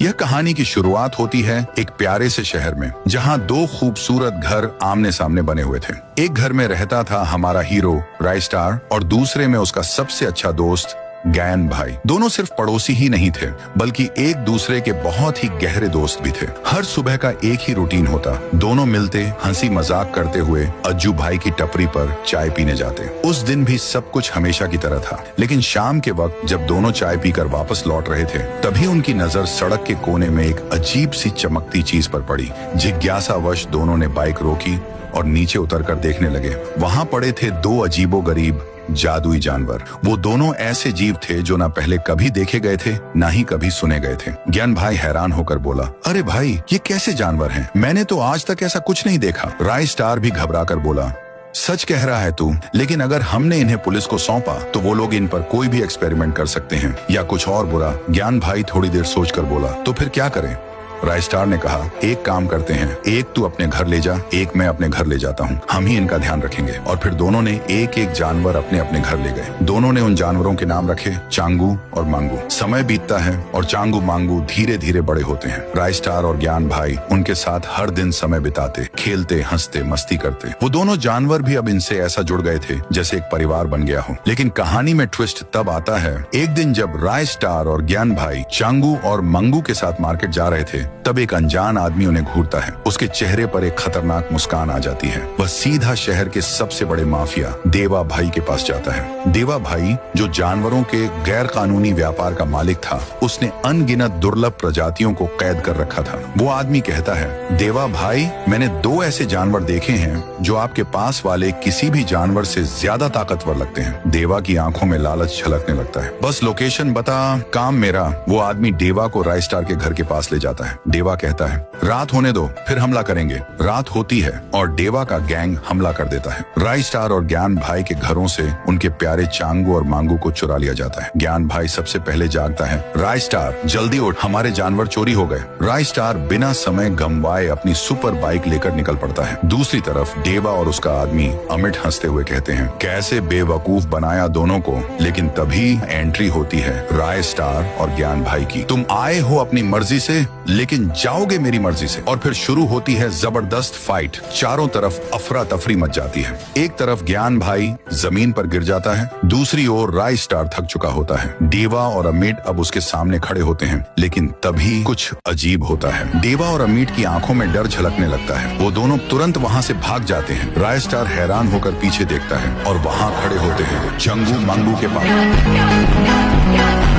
यह कहानी की शुरुआत होती है एक प्यारे से शहर में, जहां दो खूबसूरत घर आमने सामने बने हुए थे। एक घर में रहता था हमारा हीरो रायस्टार और दूसरे में उसका सबसे अच्छा दोस्त गैन भाई। दोनों सिर्फ पड़ोसी ही नहीं थे, बल्कि एक दूसरे के बहुत ही गहरे दोस्त भी थे। हर सुबह का एक ही रूटीन होता, दोनों मिलते, हंसी मजाक करते हुए अज्जू भाई की टपरी पर चाय पीने जाते। उस दिन भी सब कुछ हमेशा की तरह था, लेकिन शाम के वक्त जब दोनों चाय पीकर वापस लौट रहे थे, तभी उनकी नजर सड़क के कोने में एक अजीब सी चमकती चीज पर पड़ी। जिज्ञासावश दोनों ने बाइक रोकी और नीचे उतरकर देखने लगे। वहां पड़े थे दो अजीबोगरीब जादुई जानवर। वो दोनों ऐसे जीव थे जो ना पहले कभी देखे गए थे, ना ही कभी सुने गए थे। ज्ञान भाई हैरान होकर बोला, अरे भाई, ये कैसे जानवर हैं? मैंने तो आज तक ऐसा कुछ नहीं देखा। रायस्टार भी घबरा कर बोला, सच कह रहा है तू, लेकिन अगर हमने इन्हें पुलिस को सौंपा तो वो लोग इन पर कोई भी एक्सपेरिमेंट कर सकते हैं या कुछ और बुरा। ज्ञान भाई थोड़ी देर सोचकर बोला, तो फिर क्या करें? रायस्टार ने कहा, एक काम करते हैं, एक तू अपने घर ले जा, एक मैं अपने घर ले जाता हूँ, हम ही इनका ध्यान रखेंगे। और फिर दोनों ने एक एक जानवर अपने अपने घर ले गए। दोनों ने उन जानवरों के नाम रखे चांगू और मांगू। समय बीतता है और चांगू मांगू धीरे धीरे बड़े होते हैं। रायस्टार और ज्ञान भाई उनके साथ हर दिन समय बिताते, खेलते, हंसते, मस्ती करते। वो दोनों जानवर भी अब इनसे ऐसा जुड़ गए थे जैसे एक परिवार बन गया हो। लेकिन कहानी में ट्विस्ट तब आता है, एक दिन जब रायस्टार और ज्ञान भाई चांगू और मंगू के साथ मार्केट जा रहे थे, तब एक अनजान आदमी उन्हें घूरता है। उसके चेहरे पर एक खतरनाक मुस्कान आ जाती है। वह सीधा शहर के सबसे बड़े माफिया देवा भाई के पास जाता है। देवा भाई, जो जानवरों के गैर कानूनी व्यापार का मालिक था, उसने अनगिनत दुर्लभ प्रजातियों को कैद कर रखा था। वो आदमी कहता है, देवा भाई, मैंने दो ऐसे जानवर देखे हैं जो आपके पास वाले किसी भी जानवर से ज्यादा ताकतवर लगते हैं। देवा की आंखों में लालच झलकने लगता है। बस लोकेशन बता, काम मेरा। वो आदमी देवा को रायस्टार के घर के पास ले जाता है। देवा कहता है, रात होने दो, फिर हमला करेंगे। रात होती है और देवा का गैंग हमला कर देता है। रायस्टार और ज्ञान भाई के घरों से उनके प्यारे चांगू और मांगू को चुरा लिया जाता है। ज्ञान भाई सबसे पहले जागता है, रायस्टार जल्दी उठ, हमारे जानवर चोरी हो गए। रायस्टार बिना समय गंवाए अपनी सुपर बाइक लेकर निकल पड़ता है। दूसरी तरफ देवा और उसका आदमी अमिट हंसते हुए कहते हैं, कैसे बेवकूफ बनाया दोनों को। लेकिन तभी एंट्री होती है रायस्टार और ज्ञान भाई की। तुम आए हो अपनी मर्जी से, लेकिन जाओगे मेरी मर्जी से। और फिर शुरू होती है जबरदस्त फाइट। चारों तरफ अफरा तफरी मच जाती है। एक तरफ ज्ञान भाई जमीन पर गिर जाता है, दूसरी ओर रायस्टार थक चुका होता है। देवा और अमिट अब उसके सामने खड़े होते हैं, लेकिन तभी कुछ अजीब होता है। देवा और अमिट की आंखों में डर झलकने लगता है। वो दोनों तुरंत वहाँ से भाग जाते हैं। रायस्टार हैरान होकर पीछे देखता है और वहाँ खड़े होते हैं चांगू मांगू के पास।